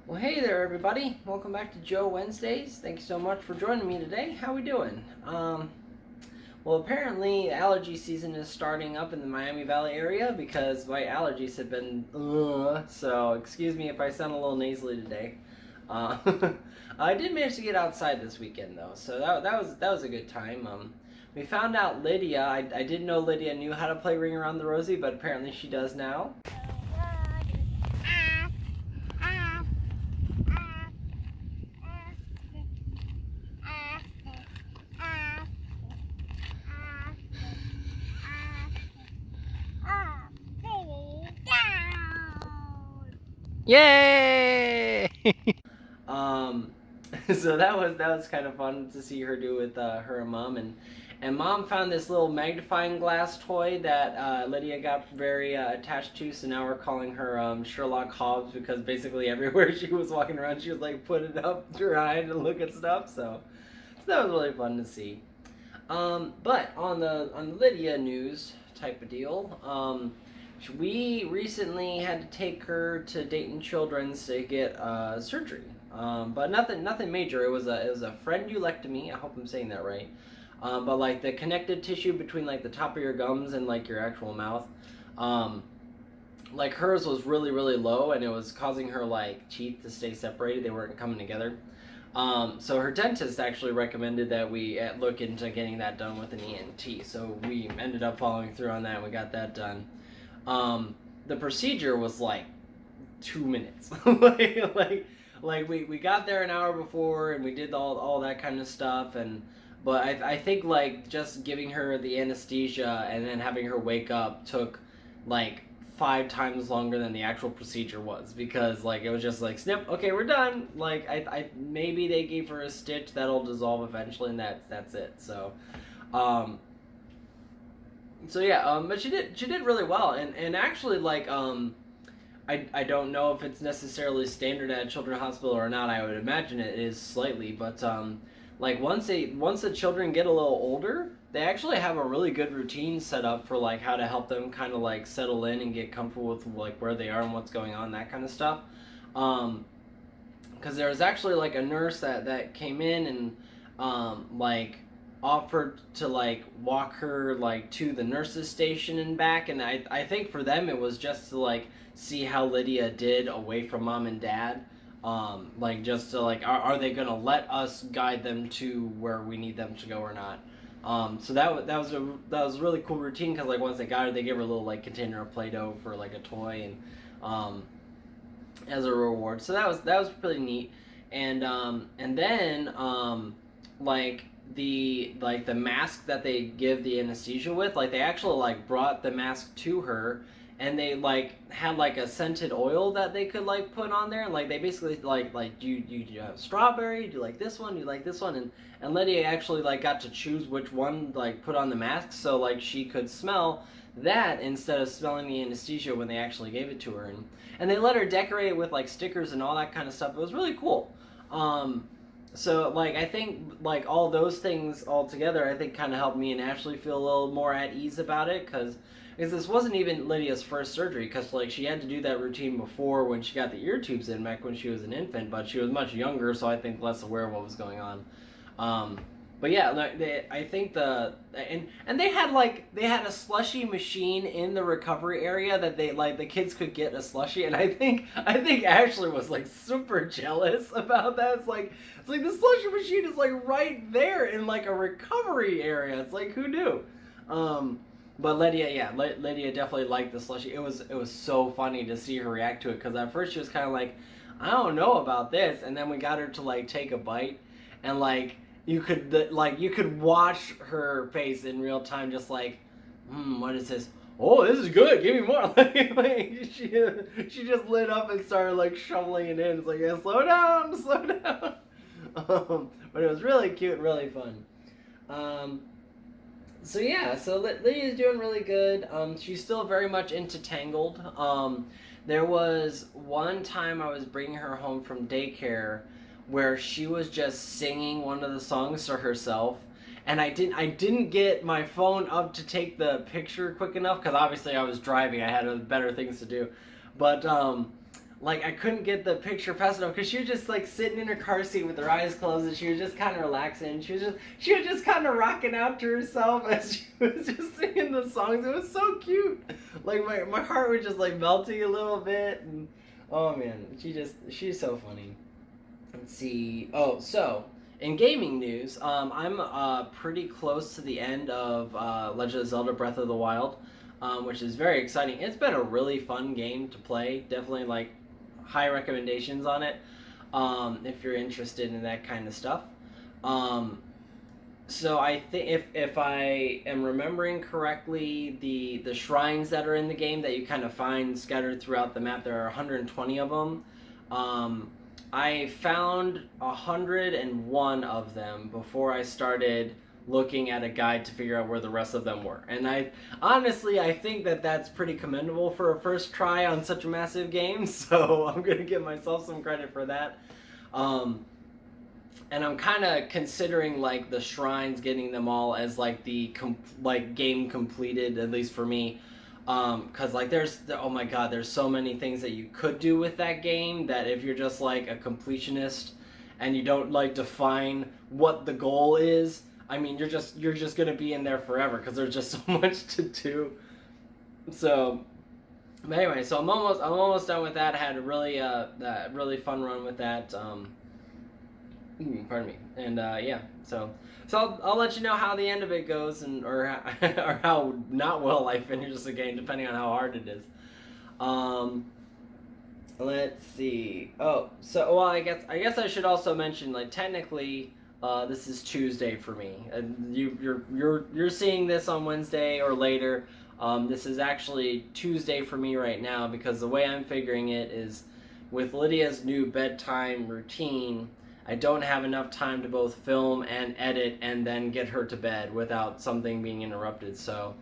Well, hey there, everybody. Welcome back to Joe Wednesdays. Thank you so much for joining me today. How we doing? Well, apparently allergy season is starting up in the Miami Valley area because my allergies have been so excuse me if I sound a little nasally today. Uh, I did manage to get outside this weekend though, so that was a good time. We found out Lydia. I didn't know Lydia knew how to play Ring Around the Rosie, but apparently she does now. Yay! um, so that was kind of fun to see her do with her and mom, and mom found this little magnifying glass toy that Lydia got very attached to. So now we're calling her Sherlock Hobbs because basically everywhere she was walking around, she was like putting it up to her eye to look at stuff. So that was really fun to see. But on the Lydia news type of deal, we recently had to take her to Dayton Children's to get surgery. But nothing major. It was a frenulectomy. I hope I'm saying that right. But like the connective tissue between like the top of your gums and like your actual mouth, um, like hers was really low, and it was causing her like teeth to stay separated. They weren't coming together. So her dentist actually recommended that we look into getting that done with an ENT. So we ended up following through on that, and we got that done. The procedure was like 2 minutes. We got there an hour before, and we did all that kind of stuff. But I think like just giving her the anesthesia and then having her wake up took like 5 times longer than the actual procedure was, because like it was just like snip, okay, we're done. Like I maybe they gave her a stitch that'll dissolve eventually, and that's it. Um but she did really well, and actually like I don't know if it's necessarily standard at a children's hospital or not. I would imagine it is slightly, but like once the children get a little older, they actually have a really good routine set up for like how to help them kind of like settle in and get comfortable with like where they are and what's going on, that kind of stuff. Because there was actually like a nurse that came in and like offered to like walk her like to the nurses station and back, and I think for them it was just to like see how Lydia did away from mom and dad, like just to like are they gonna let us guide them to where we need them to go or not. So that was a really cool routine, because like once they got her, they gave her a little like container of Play-Doh for like a toy, and as a reward. So that was pretty neat. And then like the mask that they give the anesthesia with, like they actually like brought the mask to her, and they like had like a scented oil that they could like put on there, and like they basically like you have strawberry, do you like this one, do you like this one, and Lydia actually like got to choose which one like put on the mask, so like she could smell that instead of smelling the anesthesia when they actually gave it to her, and they let her decorate it with like stickers and all that kind of stuff. It was really cool. So like I think like all those things all together, I think kind of helped me and Ashley feel a little more at ease about it, because this wasn't even Lydia's first surgery, because like she had to do that routine before when she got the ear tubes in back when she was an infant, but she was much younger, so I think less aware of what was going on. But yeah, I think and they had a slushy machine in the recovery area that they like the kids could get a slushy, and I think Ashley was like super jealous about that. It's like the slushy machine is like right there in like a recovery area. It's like, who knew? But Lydia definitely liked the slushy. It was so funny to see her react to it, because at first she was kind of like, I don't know about this, and then we got her to like take a bite, and like you could watch her face in real time, just like, what is this? Oh, this is good. Give me more. She just lit up and started like shoveling it in. It's like, yeah, slow down, slow down. But it was really cute and really fun. Um, so Lydia's doing really good. She's still very much into Tangled. There was one time I was bringing her home from daycare where she was just singing one of the songs to herself, and I didn't get my phone up to take the picture quick enough, because obviously I was driving. I had better things to do, but like I couldn't get the picture fast enough because she was just like sitting in her car seat with her eyes closed, and she was just kind of relaxing. She was just kind of rocking out to herself as she was just singing the songs. It was so cute. Like my heart was just like melting a little bit, and oh man, she's so funny. Let's see. Oh, so in gaming news, I'm pretty close to the end of Legend of Zelda: Breath of the Wild, which is very exciting. It's been a really fun game to play. Definitely like high recommendations on it if you're interested in that kind of stuff. Um, so I think if I am remembering correctly, the shrines that are in the game that you kind of find scattered throughout the map, there are 120 of them. I found 101 of them before I started looking at a guide to figure out where the rest of them were. And I honestly, I think that that's pretty commendable for a first try on such a massive game. So I'm gonna give myself some credit for that. And I'm kind of considering like the shrines, getting them all as like the like game completed, at least for me. Cause like oh my god, there's so many things that you could do with that game that if you're just like a completionist and you don't like define what the goal is, I mean you're just gonna be in there forever because there's just so much to do. So, but anyway, so I'm almost done with that. I had a really fun run with that. Pardon me. And yeah, so I'll let you know how the end of it goes, and or how not well I finish the game, depending on how hard it is. Let's see. Oh, so well, I guess I should also mention, like, technically, this is Tuesday for me, and you're seeing this on Wednesday or later. This is actually Tuesday for me right now because the way I'm figuring it is with Lydia's new bedtime routine. I don't have enough time to both film and edit and then get her to bed without something being interrupted. So,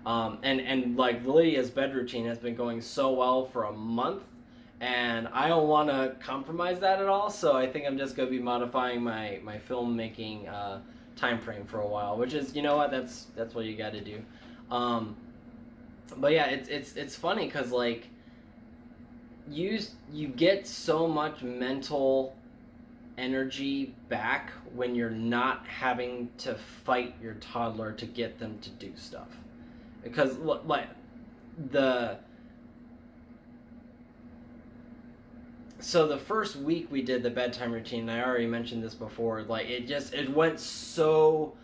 and like Lydia's bed routine has been going so well for a month, and I don't want to compromise that at all. So I think I'm just gonna be modifying my filmmaking time frame for a while, which is, you know what, that's what you got to do. But yeah, it's funny because like you get so much mental energy back when you're not having to fight your toddler to get them to do stuff, because like the first week we did the bedtime routine, I already mentioned this before, like it went so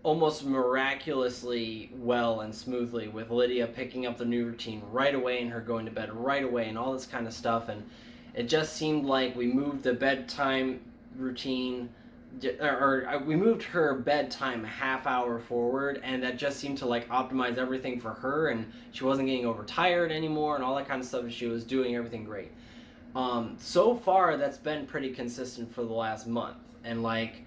almost miraculously well and smoothly, with Lydia picking up the new routine right away and her going to bed right away and all this kind of stuff. And it just seemed like we moved the bedtime routine, or we moved her bedtime a half hour forward, and that just seemed to like optimize everything for her, and she wasn't getting overtired anymore and all that kind of stuff, and she was doing everything great. So far that's been pretty consistent for the last month, and like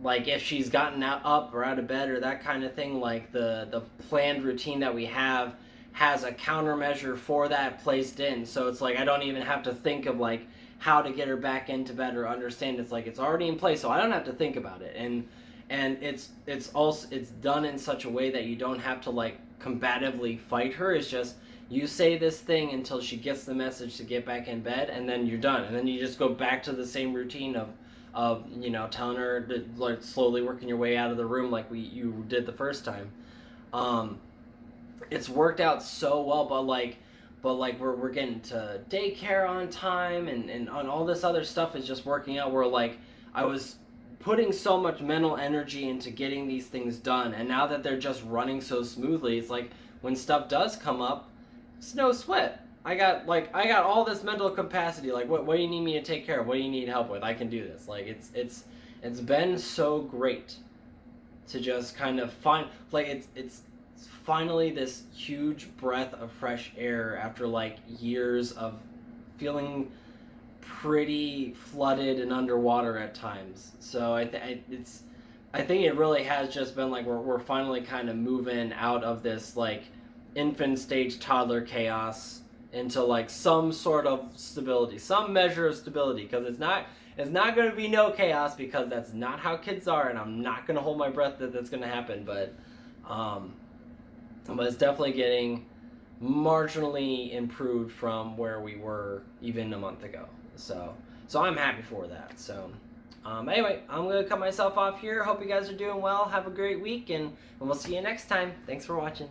if she's gotten up or out of bed or that kind of thing, like the planned routine that we have has a countermeasure for that placed in, so it's like I don't even have to think of like how to get her back into bed or understand. It's like it's already in place, so I don't have to think about it. And it's also done in such a way that you don't have to like combatively fight her. It's just you say this thing until she gets the message to get back in bed, and then you're done, and then you just go back to the same routine of telling her to like slowly working your way out of the room like you did the first time. It's worked out so well, but we're getting to daycare on time, and on all this other stuff is just working out, where like I was putting so much mental energy into getting these things done, and now that they're just running so smoothly, it's like when stuff does come up, it's no sweat. I got all this mental capacity. Like, what do you need me to take care of? What do you need help with? I can do this. Like, it's been so great to just kind of find, like, it's finally this huge breath of fresh air after like years of feeling pretty flooded and underwater at times. So I think it really has just been like we're finally kind of moving out of this like infant stage toddler chaos into like some sort of stability, some measure of stability, because it's not going to be no chaos, because that's not how kids are, and I'm not going to hold my breath that that's going to happen, but it's definitely getting marginally improved from where we were even a month ago. So I'm happy for that. So anyway, I'm gonna cut myself off here. Hope you guys are doing well. Have a great week, and we'll see you next time. Thanks for watching.